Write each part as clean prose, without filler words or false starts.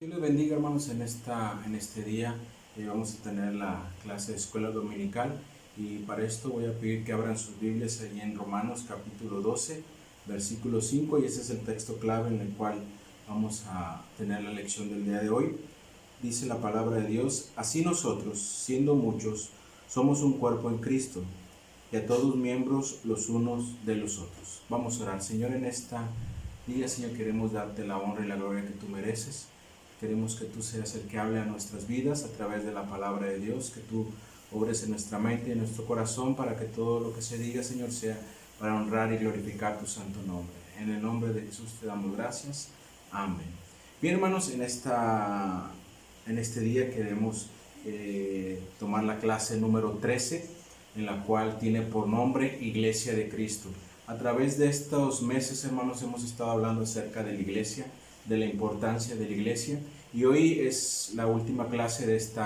Dios les bendiga, hermanos, en este día. Vamos a tener la clase de escuela dominical y para esto voy a pedir que abran sus Biblias allí en Romanos capítulo 12, versículo 5, y ese es el texto clave en el cual vamos a tener la lección del día de hoy. Dice la palabra de Dios: así nosotros, siendo muchos, somos un cuerpo en Cristo, y a todos miembros los unos de los otros. Vamos a orar. Señor, en esta día, Señor, queremos darte la honra y la gloria que tú mereces. Queremos que tú seas el que hable a nuestras vidas a través de la palabra de Dios, que tú obres en nuestra mente y en nuestro corazón para que todo lo que se diga, Señor, sea para honrar y glorificar tu santo nombre. En el nombre de Jesús te damos gracias. Amén. Bien, hermanos, en este día queremos tomar la clase número 13, en la cual tiene por nombre Iglesia de Cristo. A través de estos meses, hermanos, hemos estado hablando acerca de la iglesia, de la importancia de la iglesia, y hoy es la última clase de estos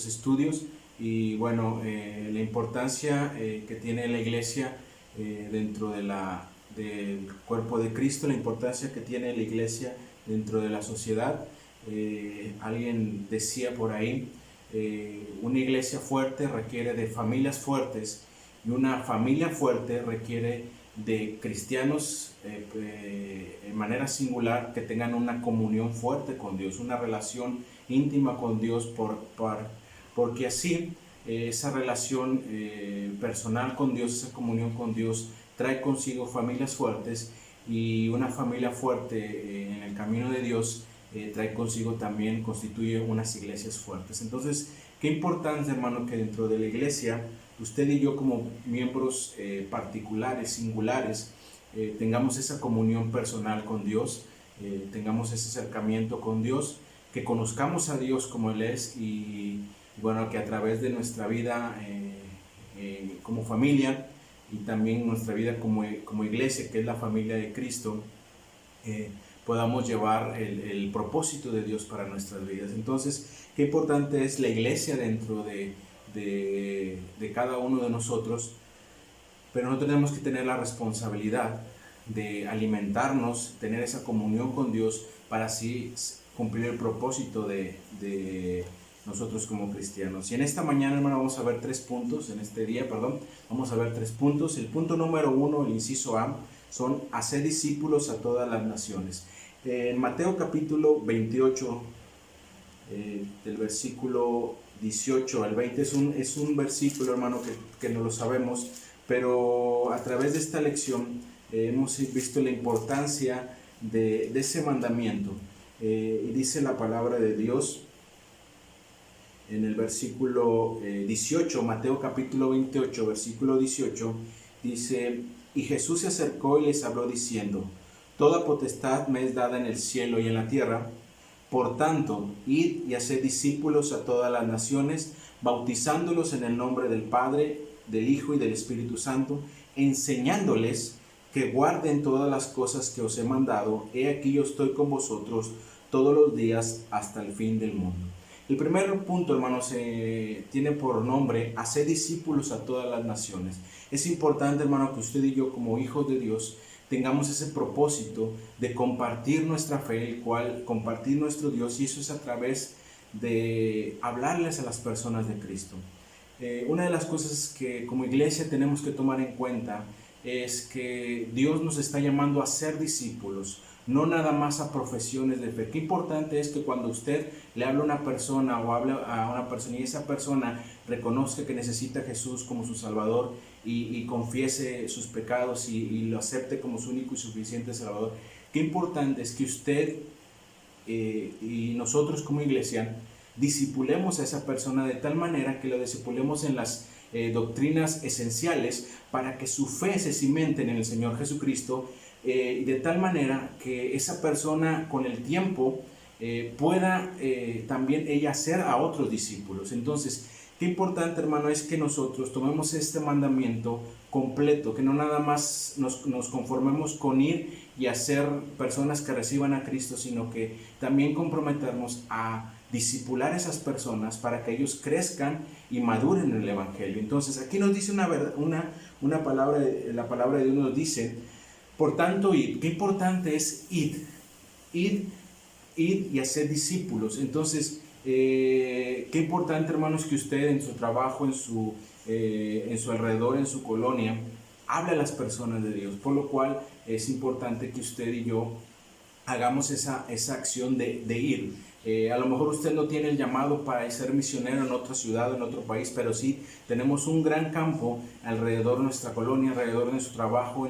estudios. Y bueno, la importancia que tiene la iglesia dentro del cuerpo de Cristo, la importancia que tiene la iglesia dentro de la sociedad. Alguien decía por ahí, una iglesia fuerte requiere de familias fuertes, y una familia fuerte requiere de cristianos en manera singular que tengan una comunión fuerte con Dios, una relación íntima con Dios, porque así esa relación personal con Dios, esa comunión con Dios trae consigo familias fuertes, y una familia fuerte en el camino de Dios trae consigo también, constituye unas iglesias fuertes. Entonces, qué importante, hermano, que dentro de la iglesia usted y yo como miembros particulares, singulares, tengamos esa comunión personal con Dios, tengamos ese acercamiento con Dios, que conozcamos a Dios como Él es, y bueno, que a través de nuestra vida como familia y también nuestra vida como iglesia, que es la familia de Cristo, podamos llevar el propósito de Dios para nuestras vidas. Entonces, qué importante es la iglesia dentro de cada uno de nosotros, pero no tenemos que tener la responsabilidad de alimentarnos, tener esa comunión con Dios para así cumplir el propósito de nosotros como cristianos. Y en esta mañana, hermano, vamos a ver 3 puntos, en este día, vamos a ver 3 puntos. El punto número 1, el inciso A, son hacer discípulos a todas las naciones. En Mateo capítulo 28, del versículo 18 al 20, es un versículo, hermano, que no lo sabemos, pero a través de esta lección hemos visto la importancia de ese mandamiento. Y dice la palabra de Dios en el versículo 18, Mateo capítulo 28, versículo 18, dice: y Jesús se acercó y les habló diciendo: toda potestad me es dada en el cielo y en la tierra. Por tanto, id y haced discípulos a todas las naciones, bautizándolos en el nombre del Padre, del Hijo y del Espíritu Santo, enseñándoles que guarden todas las cosas que os he mandado. He aquí yo estoy con vosotros todos los días hasta el fin del mundo. El primer punto, hermanos, tiene por nombre hacer discípulos a todas las naciones. Es importante, hermano, que usted y yo, como hijos de Dios, tengamos ese propósito de compartir nuestra fe, el cual compartir nuestro Dios, y eso es a través de hablarles a las personas de Cristo. Una de las cosas que como iglesia tenemos que tomar en cuenta es que Dios nos está llamando a ser discípulos, no nada más a profesiones de fe. Qué importante es que cuando usted le habla a una persona o habla a una persona y esa persona reconozca que necesita a Jesús como su Salvador y confiese sus pecados y lo acepte como su único y suficiente Salvador. Qué importante es que usted y nosotros como iglesia discipulemos a esa persona de tal manera que lo discipulemos en las doctrinas esenciales para que su fe se cimente en el Señor Jesucristo, de tal manera que esa persona con el tiempo pueda también ella hacer a otros discípulos. Entonces, qué importante, hermano, es que nosotros tomemos este mandamiento completo, que no nada más nos conformemos con ir y hacer personas que reciban a Cristo, sino que también comprometernos a discipular a esas personas para que ellos crezcan y maduren en el Evangelio. Entonces, aquí nos dice una palabra, la palabra de Dios nos dice: por tanto, id. Qué importante es id. Id id y hacer discípulos. Entonces, qué importante, hermanos, que usted en su trabajo, en su alrededor, en su colonia, hable a las personas de Dios, por lo cual es importante que usted y yo hagamos esa acción de ir. A lo mejor usted no tiene el llamado para ser misionero en otra ciudad, en otro país, pero sí tenemos un gran campo alrededor de nuestra colonia, alrededor de nuestro trabajo,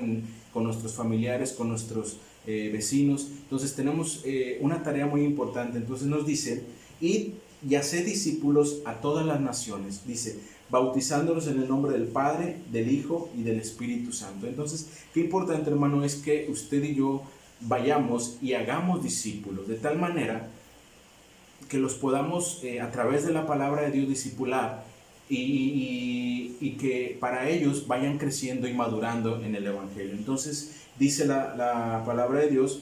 con nuestros familiares, con nuestros vecinos. Entonces tenemos una tarea muy importante. Entonces nos dice, id y haced discípulos a todas las naciones, dice, bautizándolos en el nombre del Padre, del Hijo y del Espíritu Santo. Entonces, qué importante, hermano, es que usted y yo vayamos y hagamos discípulos, de tal manera que los podamos a través de la palabra de Dios discipular y que para ellos vayan creciendo y madurando en el Evangelio. Entonces dice la palabra de Dios,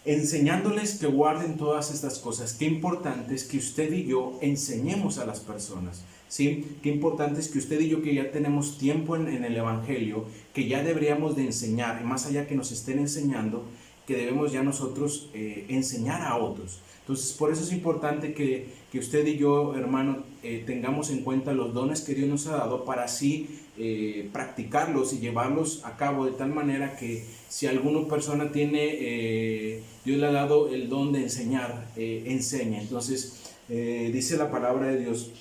enseñándoles que guarden todas estas cosas. Qué importante es que usted y yo enseñemos a las personas, ¿sí? Qué importante es que usted y yo, que ya tenemos tiempo en el Evangelio, que ya deberíamos de enseñar, y más allá que nos estén enseñando, que debemos ya nosotros enseñar a otros. Entonces, por eso es importante que usted y yo, hermano, tengamos en cuenta los dones que Dios nos ha dado para así practicarlos y llevarlos a cabo, de tal manera que si alguna persona tiene, Dios le ha dado el don de enseñar, enseña. Entonces, dice la palabra de Dios,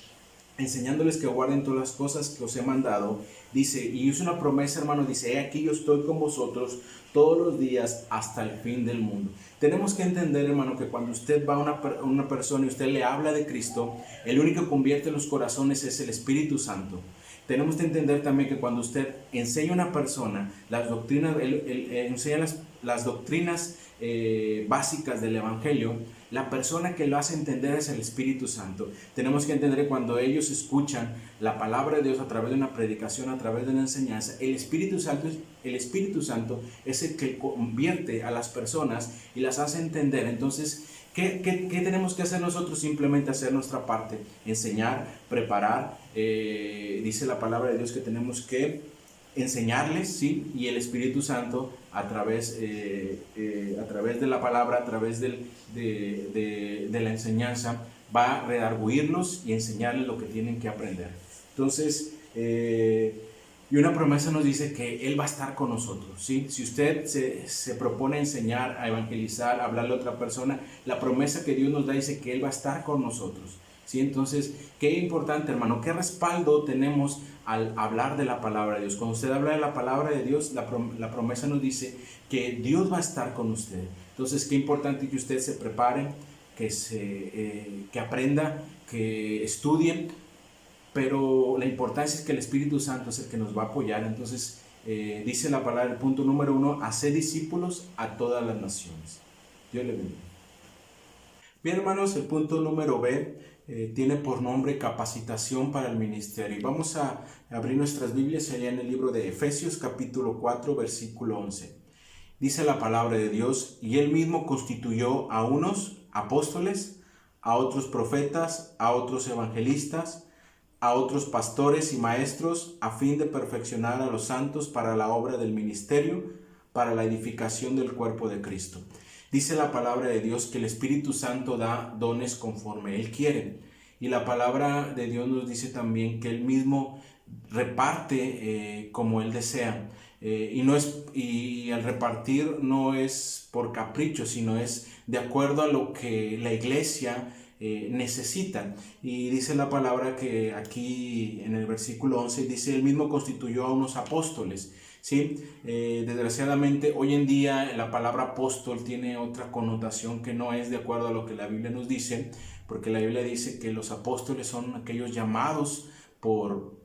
enseñándoles que guarden todas las cosas que os he mandado, dice, y es una promesa, hermano, dice, he aquí yo estoy con vosotros todos los días hasta el fin del mundo. Tenemos que entender, hermano, que cuando usted va a una persona y usted le habla de Cristo, el único que convierte los corazones es el Espíritu Santo. Tenemos que entender también que cuando usted enseña a una persona las doctrinas, enseña las doctrinas básicas del Evangelio, la persona que lo hace entender es el Espíritu Santo. Tenemos que entender que cuando ellos escuchan la palabra de Dios a través de una predicación, a través de una enseñanza, el Espíritu Santo es el que convierte a las personas y las hace entender. Entonces, ¿qué tenemos que hacer nosotros? Simplemente hacer nuestra parte, enseñar, preparar. Dice la palabra de Dios que tenemos que enseñarles, ¿sí? Y el Espíritu Santo a través de la palabra, a través de la enseñanza, va a redarguirlos y enseñarles lo que tienen que aprender. Entonces, y una promesa nos dice que Él va a estar con nosotros, ¿sí? Si usted se propone a enseñar, a evangelizar, a hablarle a otra persona, la promesa que Dios nos da dice que Él va a estar con nosotros, ¿sí? Entonces, qué importante, hermano, qué respaldo tenemos al hablar de la palabra de Dios. Cuando usted habla de la palabra de Dios, la promesa nos dice que Dios va a estar con usted. Entonces, qué importante que usted se prepare, que aprenda, que estudie, pero la importancia es que el Espíritu Santo es el que nos va a apoyar. Entonces, dice la palabra, el punto número 1, hacer discípulos a todas las naciones. Dios le bendiga. Bien, hermanos, el punto número B tiene por nombre capacitación para el ministerio. Y vamos a abrir nuestras Biblias allá en el libro de Efesios capítulo 4 versículo 11. Dice la palabra de Dios, y Él mismo constituyó a unos apóstoles, a otros profetas, a otros evangelistas, a otros pastores y maestros, a fin de perfeccionar a los santos para la obra del ministerio, para la edificación del cuerpo de Cristo. Dice la palabra de Dios que el Espíritu Santo da dones conforme Él quiere. Y la palabra de Dios nos dice también que Él mismo reparte como Él desea. Y al repartir no es por capricho, sino es de acuerdo a lo que la iglesia necesita. Y dice la palabra que aquí en el versículo 11 dice, Él mismo constituyó a unos apóstoles. ¿Sí? Desgraciadamente hoy en día la palabra apóstol tiene otra connotación que no es de acuerdo a lo que la Biblia nos dice, porque la Biblia dice que los apóstoles son aquellos llamados por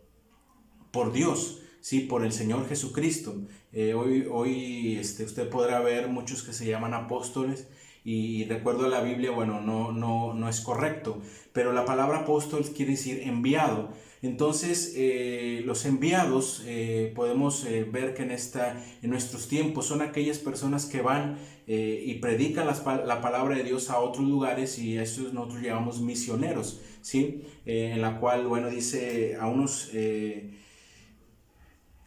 Dios, ¿sí? Por el Señor Jesucristo. Hoy usted podrá ver muchos que se llaman apóstoles, y de acuerdo a la Biblia, bueno, no es correcto, pero la palabra apóstol quiere decir enviado. Entonces, los enviados podemos ver que en nuestros tiempos son aquellas personas que van y predican la palabra de Dios a otros lugares, y a esos nosotros llamamos misioneros, ¿sí? En la cual, bueno, dice a unos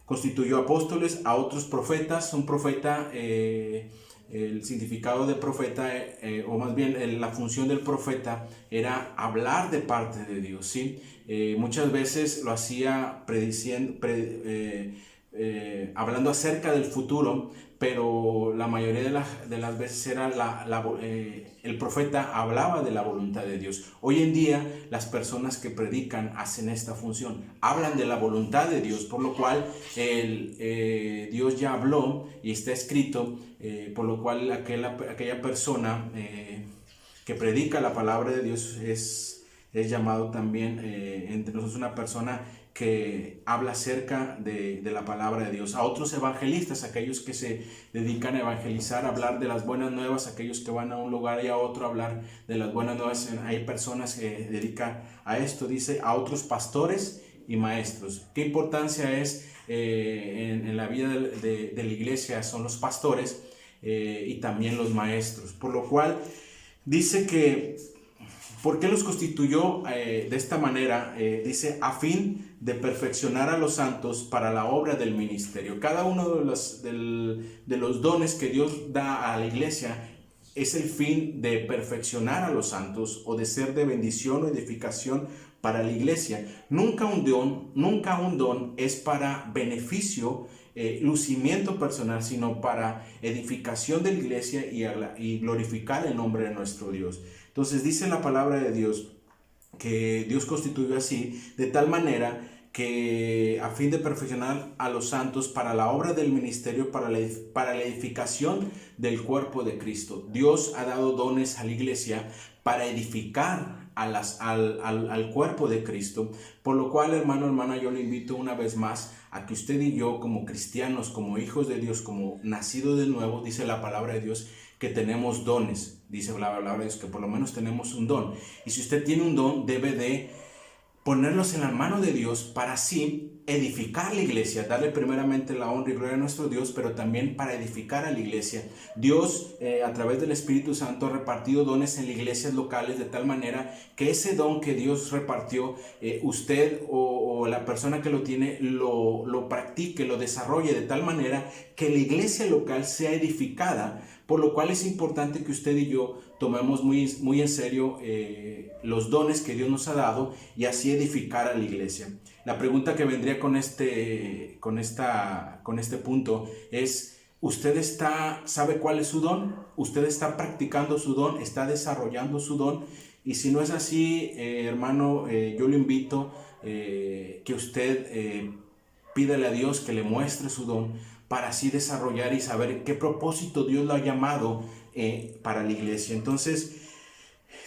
constituyó apóstoles, a otros profetas. Un profeta el significado de profeta, o más bien la función del profeta era hablar de parte de Dios, ¿sí? Muchas veces lo hacía hablando acerca del futuro, pero la mayoría de las veces era el profeta hablaba de la voluntad de Dios. Hoy en día las personas que predican hacen esta función, hablan de la voluntad de Dios, por lo cual Dios ya habló y está escrito, por lo cual aquella persona que predica la palabra de Dios es llamado también entre nosotros una persona que habla acerca de la palabra de Dios. A otros evangelistas, aquellos que se dedican a evangelizar, a hablar de las buenas nuevas, aquellos que van a un lugar y a otro a hablar de las buenas nuevas. Hay personas que dedican a esto, dice, a otros pastores y maestros. ¿Qué importancia es en la vida de la iglesia? Son los pastores y también los maestros. Por lo cual dice que ¿por qué los constituyó de esta manera? Dice, a fin de perfeccionar a los santos para la obra del ministerio. Cada uno de los dones que Dios da a la iglesia es el fin de perfeccionar a los santos o de ser de bendición o edificación para la iglesia. Nunca un don es para beneficio, lucimiento personal, sino para edificación de la iglesia y glorificar el nombre de nuestro Dios. Entonces dice la palabra de Dios que Dios constituyó así, de tal manera que a fin de perfeccionar a los santos para la obra del ministerio, para la edificación del cuerpo de Cristo. Dios ha dado dones a la iglesia para edificar al cuerpo de Cristo, por lo cual, hermano, hermana, yo le invito una vez más a que usted y yo, como cristianos, como hijos de Dios, como nacidos de nuevo, dice la palabra de Dios, que tenemos dones, dice la palabra de Dios, que por lo menos tenemos un don, y si usted tiene un don, debe de ponerlos en la mano de Dios para así edificar la iglesia, darle primeramente la honra y gloria a nuestro Dios, pero también para edificar a la iglesia. Dios a través del Espíritu Santo ha repartido dones en las iglesias locales de tal manera que ese don que Dios repartió, usted o la persona que lo tiene lo practique, lo desarrolle de tal manera que la iglesia local sea edificada, por lo cual es importante que usted y yo tomemos muy en serio los dones que Dios nos ha dado y así edificar a la iglesia. La pregunta que vendría con este punto es: ¿usted sabe cuál es su don? ¿Usted está practicando su don? ¿Está desarrollando su don? Y si no es así, hermano, yo lo invito que usted pídale a Dios que le muestre su don para así desarrollar y saber qué propósito Dios lo ha llamado para la iglesia. Entonces,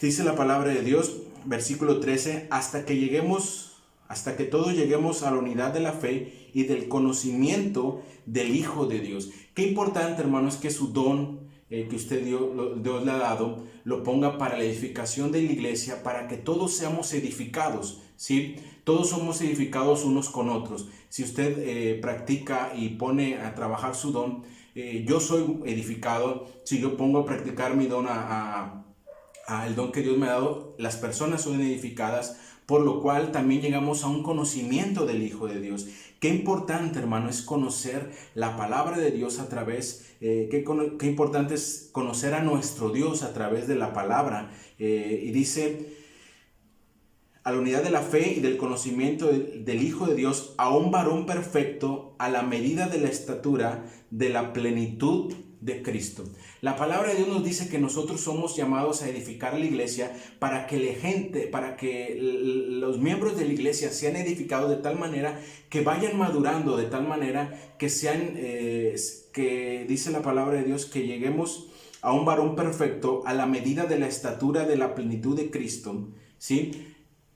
dice la palabra de Dios, versículo 13, hasta que todos lleguemos a la unidad de la fe y del conocimiento del Hijo de Dios. Qué importante, hermano, es que su don que usted Dios le ha dado, lo ponga para la edificación de la iglesia, para que todos seamos edificados, ¿sí? Todos somos edificados unos con otros. Si usted practica y pone a trabajar su don, yo soy edificado. Si yo pongo a practicar mi don, el don que Dios me ha dado, las personas son edificadas, por lo cual también llegamos a un conocimiento del Hijo de Dios. Qué importante, hermano, es conocer la palabra de Dios a través, qué importante es conocer a nuestro Dios a través de la palabra. Y dice, a la unidad de la fe y del conocimiento del Hijo de Dios, a un varón perfecto, a la medida de la estatura de la plenitud de Cristo. La palabra de Dios nos dice que nosotros somos llamados a edificar la iglesia para que los miembros de la iglesia sean edificados de tal manera que vayan madurando, de tal manera que que dice la palabra de Dios, que lleguemos a un varón perfecto a la medida de la estatura de la plenitud de Cristo, ¿sí?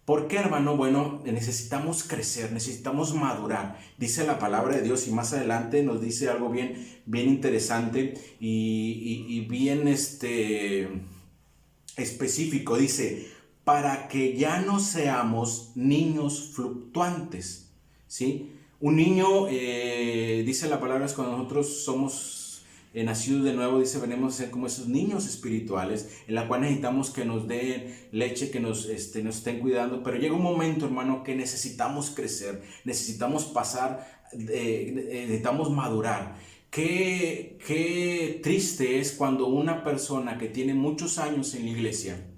¿Por qué, hermano? Bueno, necesitamos crecer, necesitamos madurar. Dice la palabra de Dios y más adelante nos dice algo bien interesante y bien específico. Dice, para que ya no seamos niños fluctuantes, ¿sí? Un niño, dice la palabra, es cuando nosotros somos nacidos de nuevo, dice, venimos a ser como esos niños espirituales, en la cual necesitamos que nos den leche, que nos estén cuidando, pero llega un momento, hermano, que necesitamos crecer, necesitamos necesitamos madurar. Qué triste es cuando una persona que tiene muchos años en la iglesia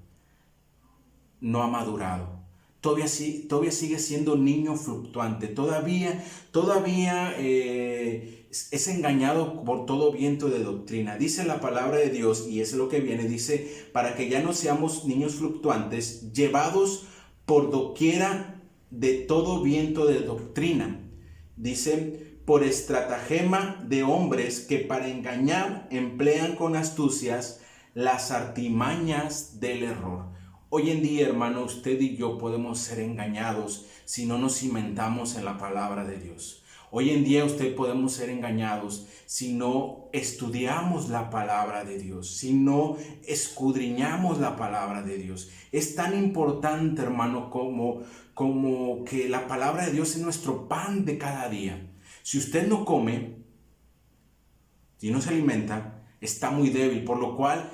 no ha madurado. Todavía sigue siendo niño fluctuante. Todavía es engañado por todo viento de doctrina. Dice la palabra de Dios, y es lo que viene, dice, para que ya no seamos niños fluctuantes, llevados por doquiera de todo viento de doctrina. Dice, por estratagema de hombres que para engañar emplean con astucias las artimañas del error. Hoy en día, hermano, usted y yo podemos ser engañados si no nos cimentamos en la palabra de Dios. Hoy en día usted podemos ser engañados si no estudiamos la palabra de Dios, si no escudriñamos la palabra de Dios. Es tan importante, hermano, como que la palabra de Dios es nuestro pan de cada día. Si usted no come, si no se alimenta, está muy débil, por lo cual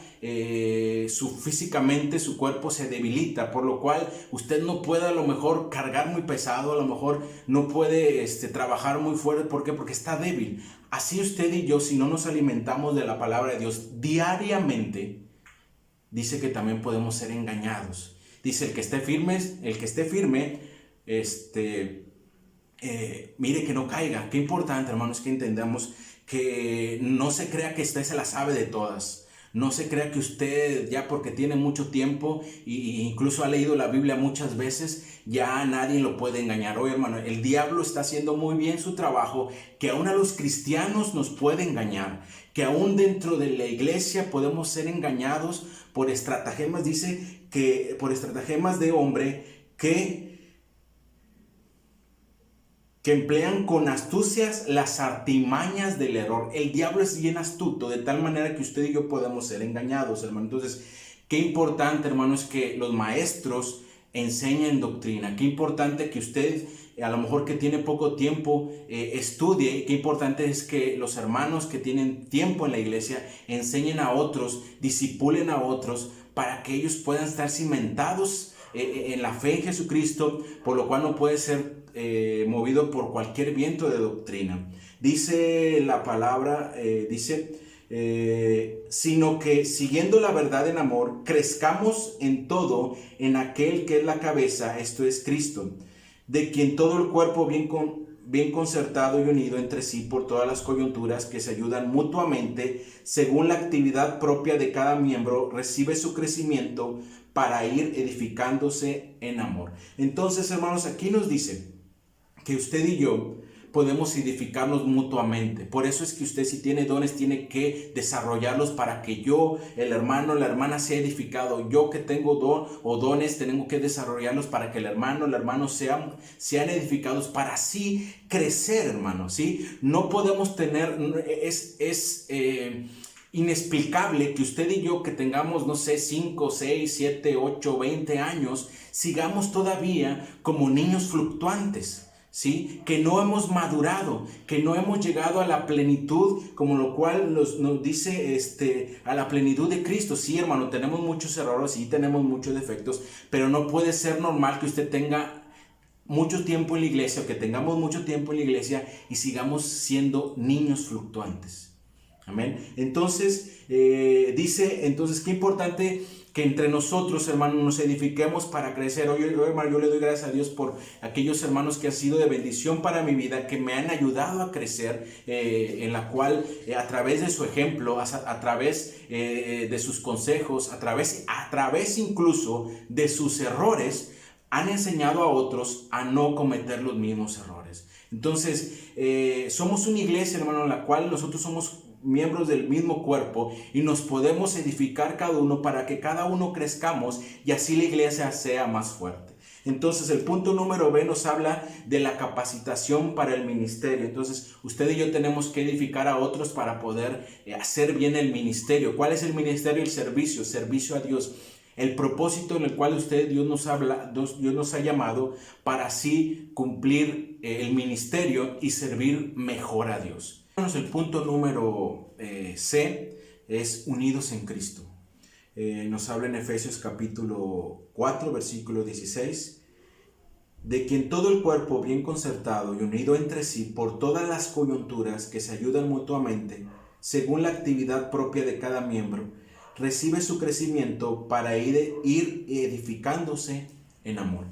físicamente su cuerpo se debilita, por lo cual usted no puede a lo mejor cargar muy pesado, a lo mejor no puede trabajar muy fuerte. ¿Por qué? Porque está débil. Así usted y yo, si no nos alimentamos de la palabra de Dios diariamente, dice que también podemos ser engañados. Dice, el que esté firme, mire que no caiga. Qué importante, hermanos, que entendamos que no se crea que usted se la sabe de todas. No se crea que usted, ya porque tiene mucho tiempo e incluso ha leído la Biblia muchas veces, ya nadie lo puede engañar. Oye, hermano, el diablo está haciendo muy bien su trabajo, que aún a los cristianos nos puede engañar, que aún dentro de la iglesia podemos ser engañados por estratagemas. Dice que por estratagemas de hombre que emplean con astucias las artimañas del error. El diablo es bien astuto, de tal manera que usted y yo podemos ser engañados, hermano. Entonces, qué importante, hermano, es que los maestros enseñen doctrina. Qué importante que usted, a lo mejor que tiene poco tiempo, estudie. Qué importante es que los hermanos que tienen tiempo en la iglesia enseñen a otros, disipulen a otros, para que ellos puedan estar cimentados en la fe en Jesucristo, por lo cual no puede ser movido por cualquier viento de doctrina. Dice la palabra, sino que siguiendo la verdad en amor, crezcamos en todo en aquel que es la cabeza, esto es Cristo, de quien todo el cuerpo bien concertado y unido entre sí por todas las coyunturas que se ayudan mutuamente, según la actividad propia de cada miembro, recibe su crecimiento para ir edificándose en amor. Entonces, hermanos, aquí nos dice que usted y yo podemos edificarnos mutuamente. Por eso es que usted, si tiene dones, tiene que desarrollarlos para que yo, el hermano, la hermana, sea edificado. Yo que tengo don o dones, tengo que desarrollarlos para que el hermano sean edificados, para así crecer, hermano, ¿sí? No podemos tener, es inexplicable que usted y yo, que tengamos, no sé, 5, 6, 7, 8, 20 años, sigamos todavía como niños fluctuantes, ¿sí? Que no hemos madurado, que no hemos llegado a la plenitud, como lo cual nos dice a la plenitud de Cristo. Sí, hermano, tenemos muchos errores, sí, tenemos muchos defectos, pero no puede ser normal que usted tenga mucho tiempo en la iglesia, o que tengamos mucho tiempo en la iglesia y sigamos siendo niños fluctuantes. Amén. Entonces, entonces, qué importante que entre nosotros, hermanos, nos edifiquemos para crecer. Hoy, hermano, yo le doy gracias a Dios por aquellos hermanos que han sido de bendición para mi vida, que me han ayudado a crecer, en la cual, a través de su ejemplo, a través de sus consejos, a través incluso de sus errores, han enseñado a otros a no cometer los mismos errores. Entonces, somos una iglesia, hermano, en la cual nosotros somos miembros del mismo cuerpo y nos podemos edificar cada uno para que cada uno crezcamos y así la iglesia sea más fuerte. Entonces, el punto número B nos habla de la capacitación para el ministerio. Entonces, usted y yo tenemos que edificar a otros para poder hacer bien el ministerio. ¿Cuál es el ministerio? El servicio a Dios. El propósito en el cual Dios nos ha llamado para así cumplir el ministerio y servir mejor a Dios. El punto número C es unidos en Cristo. Nos habla en Efesios capítulo 4, versículo 16. de quien todo el cuerpo bien concertado y unido entre sí por todas las coyunturas que se ayudan mutuamente, según la actividad propia de cada miembro, recibe su crecimiento para ir edificándose en amor.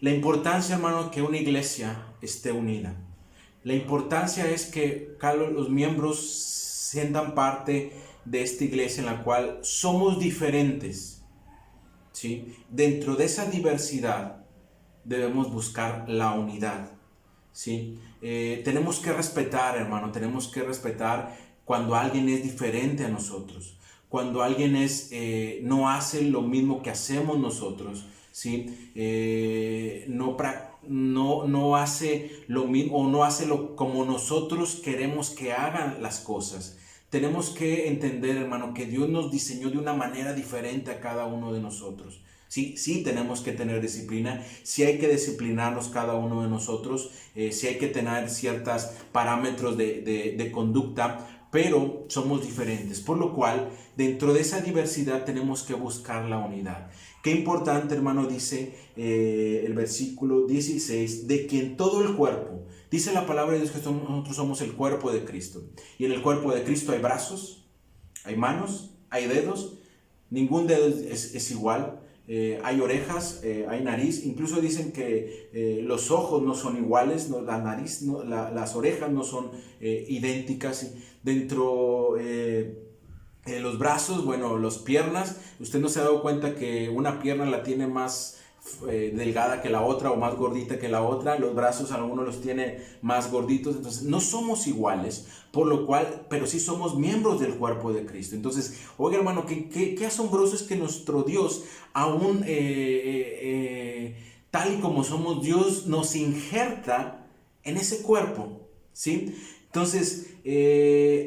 La importancia, hermano, que una iglesia esté unida. La importancia es que los miembros sientan parte de esta iglesia en la cual somos diferentes, ¿sí? Dentro de esa diversidad debemos buscar la unidad, ¿sí? Tenemos que respetar, hermano, tenemos que respetar cuando alguien es diferente a nosotros, cuando alguien no hace lo mismo que hacemos nosotros, ¿sí? No hace lo mismo o no hace como nosotros queremos que hagan las cosas. Tenemos que entender, hermano, que Dios nos diseñó de una manera diferente a cada uno de nosotros. Sí, sí tenemos que tener disciplina, sí hay que disciplinarnos cada uno de nosotros, sí hay que tener ciertos parámetros de conducta, pero somos diferentes, por lo cual dentro de esa diversidad tenemos que buscar la unidad. Qué importante, hermano, dice el versículo 16, de quien todo el cuerpo, dice la palabra de Dios que nosotros somos el cuerpo de Cristo, y en el cuerpo de Cristo hay brazos, hay manos, hay dedos, ningún dedo es igual. Hay orejas, hay nariz, incluso dicen que los ojos no son iguales, ¿no? La nariz, no, las orejas no son idénticas. Dentro los brazos, bueno, las piernas, usted no se ha dado cuenta que una pierna la tiene más delgada que la otra o más gordita que la otra, los brazos algunos los tiene más gorditos, entonces no somos iguales, por lo cual, pero sí somos miembros del cuerpo de Cristo. Entonces, oiga, hermano, qué asombroso es que nuestro Dios, aún tal y como somos, Dios nos injerta en ese cuerpo, ¿sí? Entonces,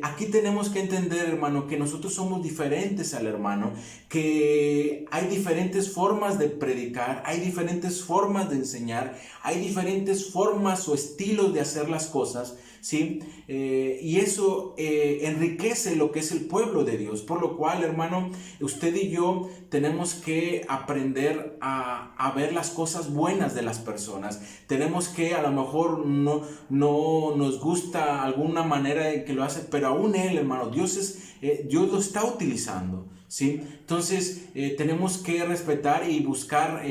aquí tenemos que entender, hermano, que nosotros somos diferentes al hermano, que hay diferentes formas de predicar, hay diferentes formas de enseñar, hay diferentes formas o estilos de hacer las cosas, ¿sí? Y eso enriquece lo que es el pueblo de Dios, por lo cual, hermano, usted y yo tenemos que aprender a ver las cosas buenas de las personas. Tenemos que, a lo mejor no nos gusta alguna manera de que lo hace, pero aún él, hermano, Dios lo está utilizando, ¿sí? Entonces tenemos que respetar y buscar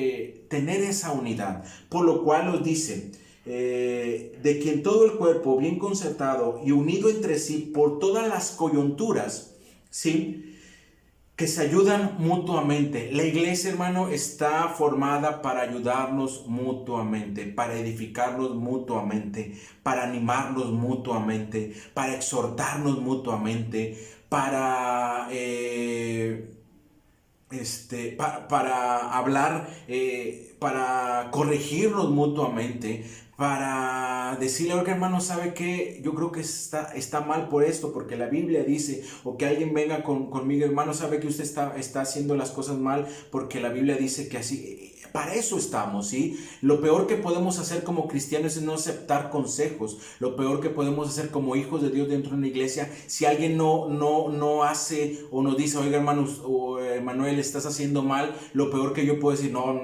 tener esa unidad, por lo cual nos dice de quien todo el cuerpo bien concertado y unido entre sí por todas las coyunturas, ¿sí? Que se ayudan mutuamente. La iglesia, hermano, está formada para ayudarnos mutuamente, para edificarnos mutuamente, para animarnos mutuamente, para exhortarnos mutuamente, para hablar, para corregirnos mutuamente, para decirle, oiga, hermano, ¿sabe qué? Yo creo que está mal por esto, porque la Biblia dice, o que alguien venga conmigo, hermano, ¿sabe que usted está haciendo las cosas mal? Porque la Biblia dice que así, para eso estamos, ¿sí? Lo peor que podemos hacer como cristianos es no aceptar consejos. Lo peor que podemos hacer como hijos de Dios dentro de una iglesia, si alguien no hace o nos dice, oiga, hermano, o Manuel, estás haciendo mal, lo peor que yo puedo decir, no,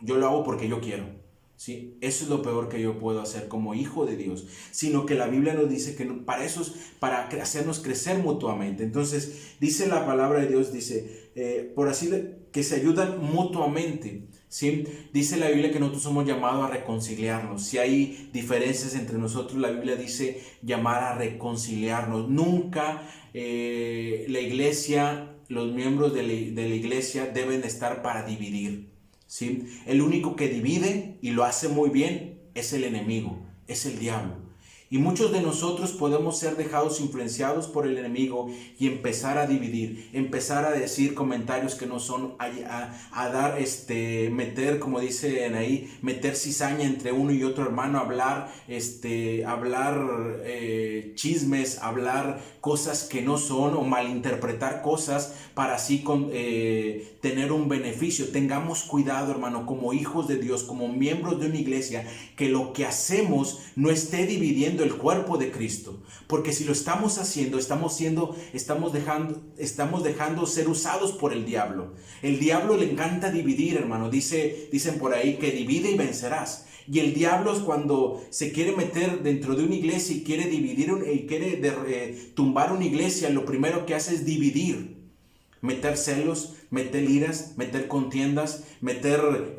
yo lo hago porque yo quiero. ¿Sí? Eso es lo peor que yo puedo hacer como hijo de Dios, sino que la Biblia nos dice que para eso es para hacernos crecer mutuamente. Entonces dice la palabra de Dios, dice, por así que se ayudan mutuamente, ¿sí? Dice la Biblia que nosotros somos llamados a reconciliarnos. Si hay diferencias entre nosotros, la Biblia dice llamar a reconciliarnos. Nunca la iglesia, los miembros de la iglesia deben estar para dividir, ¿sí? El único que divide y lo hace muy bien es el enemigo, es el diablo. Y muchos de nosotros podemos ser dejados influenciados por el enemigo y empezar a dividir, empezar a decir comentarios que no son, a dar, meter, como dicen ahí, meter cizaña entre uno y otro hermano, hablar chismes, hablar cosas que no son o malinterpretar cosas para así tener un beneficio. Tengamos cuidado, hermano, como hijos de Dios, como miembros de una iglesia, que lo que hacemos no esté dividiendo siendo el cuerpo de Cristo. Porque si lo estamos haciendo, estamos dejando ser usados por el diablo. El diablo le encanta dividir, hermano. Dicen por ahí que divide y vencerás. Y el diablo es cuando se quiere meter dentro de una iglesia y quiere dividir y quiere tumbar una iglesia, lo primero que hace es dividir. Meter celos, meter iras, meter contiendas, meter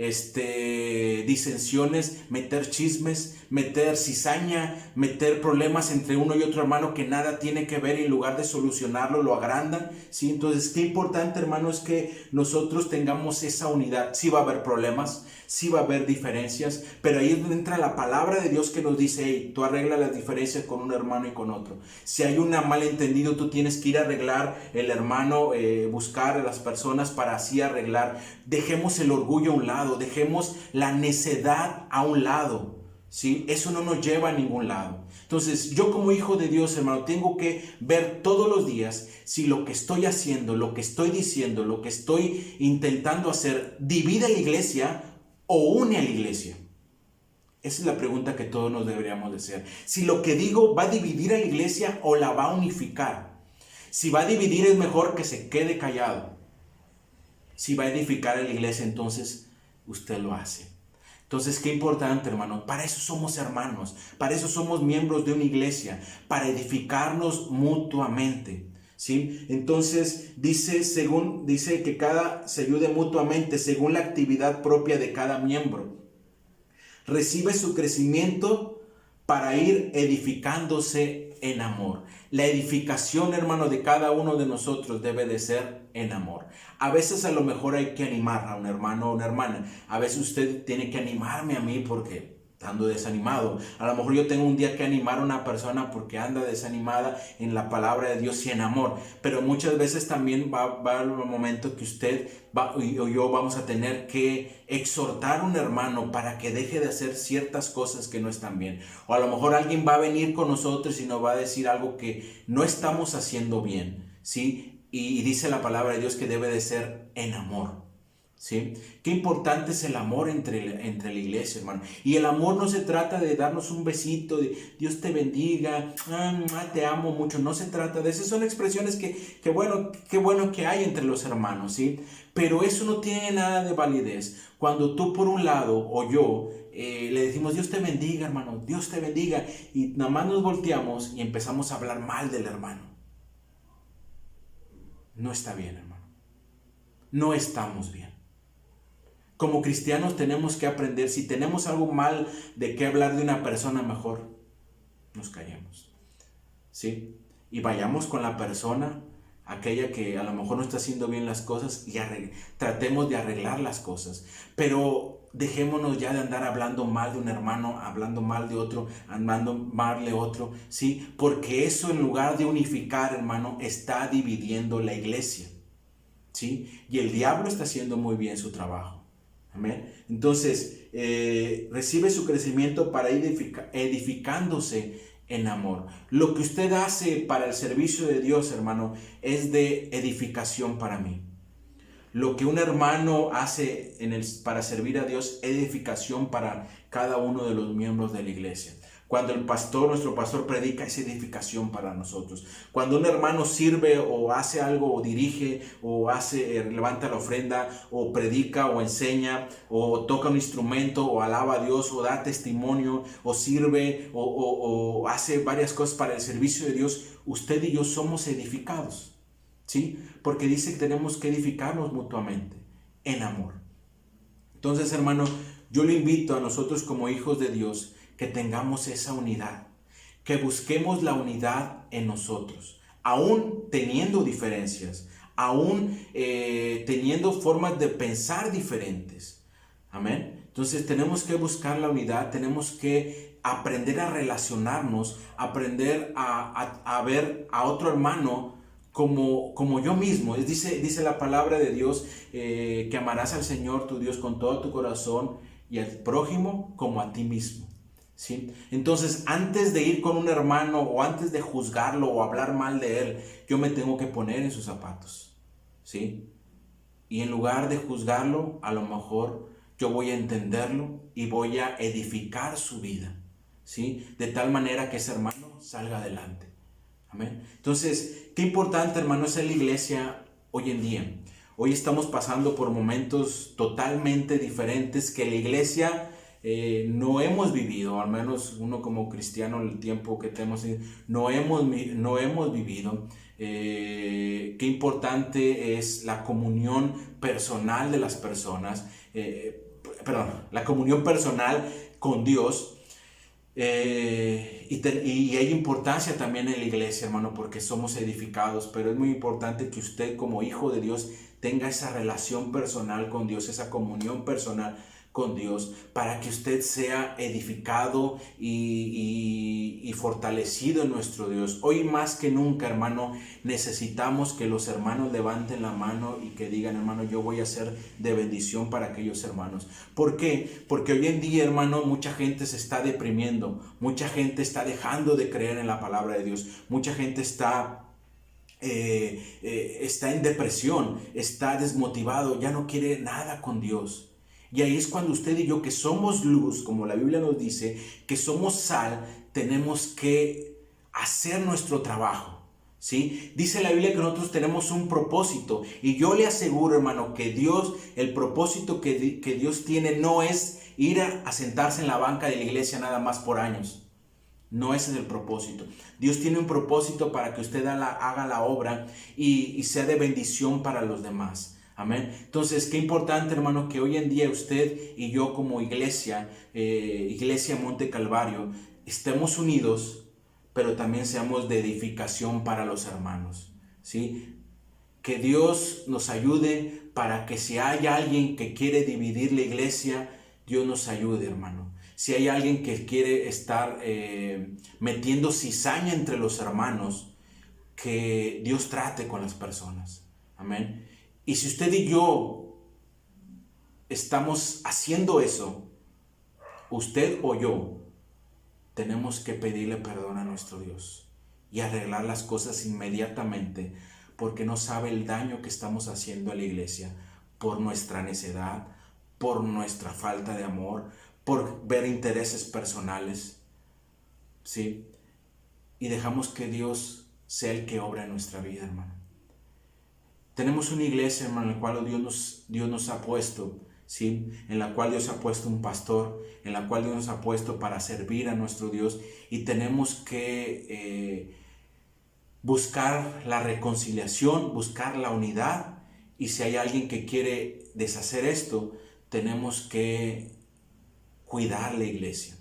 disensiones, meter chismes, meter cizaña, meter problemas entre uno y otro hermano que nada tiene que ver, y en lugar de solucionarlo lo agrandan, ¿sí? Entonces, qué importante, hermano, es que nosotros tengamos esa unidad. Sí va a haber problemas, sí va a haber diferencias, pero ahí es donde entra la palabra de Dios que nos dice: hey, tú arregla las diferencias con un hermano y con otro. Si hay un malentendido, tú tienes que ir a arreglar el hermano, buscar a las personas para así arreglar. Dejemos el orgullo a un lado, dejemos la necedad a un lado, ¿sí? Eso no nos lleva a ningún lado. Entonces, yo como hijo de Dios, hermano, tengo que ver todos los días si lo que estoy haciendo, lo que estoy diciendo, lo que estoy intentando hacer, divide a la iglesia o une a la iglesia. Esa es la pregunta que todos nos deberíamos de hacer. Si lo que digo va a dividir a la iglesia o la va a unificar. Si va a dividir, es mejor que se quede callado. Si va a edificar a la iglesia, entonces usted lo hace. Entonces, qué importante, hermano. Para eso somos hermanos. Para eso somos miembros de una iglesia. Para edificarnos mutuamente, ¿sí? Entonces, dice que cada se ayude mutuamente según la actividad propia de cada miembro. Recibe su crecimiento para ir edificándose en amor. La edificación, hermano, de cada uno de nosotros debe de ser en amor. A veces a lo mejor hay que animar a un hermano o una hermana. A veces usted tiene que animarme a mí porque ando desanimado. A lo mejor yo tengo un día que animar a una persona porque anda desanimada en la palabra de Dios y en amor. Pero muchas veces también va a haber un momento que usted o yo vamos a tener que exhortar a un hermano para que deje de hacer ciertas cosas que no están bien. O a lo mejor alguien va a venir con nosotros y nos va a decir algo que no estamos haciendo bien, ¿sí? Y dice la palabra de Dios que debe de ser en amor, ¿sí? Qué importante es el amor entre la iglesia, hermano. Y el amor no se trata de darnos un besito, de Dios te bendiga, te amo mucho. No se trata de eso. Son expresiones qué bueno que hay entre los hermanos, ¿sí? Pero eso no tiene nada de validez cuando tú por un lado o yo le decimos Dios te bendiga, hermano, Dios te bendiga, y nada más nos volteamos y empezamos a hablar mal del hermano. No está bien, hermano. No estamos bien. Como cristianos tenemos que aprender, si tenemos algo mal de qué hablar de una persona, mejor nos callemos, ¿sí? Y vayamos con la persona, aquella que a lo mejor no está haciendo bien las cosas, y tratemos de arreglar las cosas. Pero dejémonos ya de andar hablando mal de un hermano, hablando mal de otro, hablando mal de otro, ¿sí? Porque eso, en lugar de unificar, hermano, está dividiendo la iglesia, ¿sí? Y el diablo está haciendo muy bien su trabajo. Amén. Entonces, recibe su crecimiento para ir edificándose en amor. Lo que usted hace para el servicio de Dios, hermano, es de edificación para mí. Lo que un hermano hace para servir a Dios es edificación para cada uno de los miembros de la iglesia. Cuando nuestro pastor predica, es edificación para nosotros. Cuando un hermano sirve o hace algo o dirige o levanta la ofrenda o predica o enseña o toca un instrumento o alaba a Dios o da testimonio o sirve o hace varias cosas para el servicio de Dios, usted y yo somos edificados, ¿sí? Porque dice que tenemos que edificarnos mutuamente en amor. Entonces, hermano, yo le invito a nosotros como hijos de Dios que tengamos esa unidad, que busquemos la unidad en nosotros, aún teniendo diferencias, aún teniendo formas de pensar diferentes. Amén. Entonces tenemos que buscar la unidad, tenemos que aprender a relacionarnos, aprender a ver a otro hermano como yo mismo. Dice la palabra de Dios que amarás al Señor tu Dios con todo tu corazón y al prójimo como a ti mismo, ¿sí? Entonces, antes de ir con un hermano o antes de juzgarlo o hablar mal de él, yo me tengo que poner en sus zapatos, ¿sí? Y en lugar de juzgarlo, a lo mejor yo voy a entenderlo y voy a edificar su vida, ¿sí? De tal manera que ese hermano salga adelante. Amén. Entonces, qué importante, hermano, es la iglesia hoy en día. Hoy estamos pasando por momentos totalmente diferentes que la iglesia no hemos vivido, al menos uno como cristiano, el tiempo que tenemos, no hemos vivido. Qué importante es la comunión personal de las personas, perdón, la comunión personal con Dios. Y hay importancia también en la iglesia, hermano, porque somos edificados, pero es muy importante que usted como hijo de Dios tenga esa relación personal con Dios, esa comunión personal con Dios, para que usted sea edificado y fortalecido en nuestro Dios. Hoy más que nunca, hermano, necesitamos que los hermanos levanten la mano y que digan, hermano, yo voy a ser de bendición para aquellos hermanos. ¿Por qué? Porque hoy en día, hermano, mucha gente se está deprimiendo, mucha gente está dejando de creer en la palabra de Dios, mucha gente está en depresión, está desmotivado, ya no quiere nada con Dios. Y ahí es cuando usted y yo, que somos luz, como la Biblia nos dice, que somos sal, tenemos que hacer nuestro trabajo. ¿Sí? Dice la Biblia que nosotros tenemos un propósito, y yo le aseguro, hermano, que Dios, el propósito que Dios tiene no es ir a sentarse en la banca de la iglesia nada más por años. No ese es el propósito. Dios tiene un propósito para que usted haga la obra y sea de bendición para los demás. Amén. Entonces, qué importante, hermano, que hoy en día usted y yo como iglesia, Iglesia Monte Calvario, estemos unidos, pero también seamos de edificación para los hermanos. ¿Sí? Que Dios nos ayude para que si hay alguien que quiere dividir la iglesia, Dios nos ayude, hermano. Si hay alguien que quiere estar metiendo cizaña entre los hermanos, que Dios trate con las personas. Amén. Y si usted y yo estamos haciendo eso, usted o yo, tenemos que pedirle perdón a nuestro Dios y arreglar las cosas inmediatamente, porque no sabe el daño que estamos haciendo a la iglesia por nuestra necedad, por nuestra falta de amor, por ver intereses personales, ¿sí? Y dejamos que Dios sea el que obra en nuestra vida, hermano. Tenemos una iglesia, hermano, en la cual Dios nos ha puesto, ¿sí? En la cual Dios ha puesto un pastor, en la cual Dios nos ha puesto para servir a nuestro Dios, y tenemos que buscar la reconciliación, buscar la unidad, y si hay alguien que quiere deshacer esto, tenemos que cuidar la iglesia.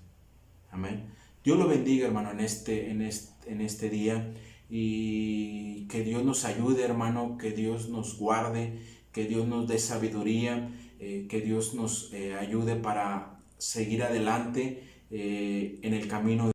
Amén. Dios lo bendiga, hermano, en este día, y que Dios nos ayude, hermano, que Dios nos guarde, que Dios nos dé sabiduría, que Dios nos ayude para seguir adelante en el camino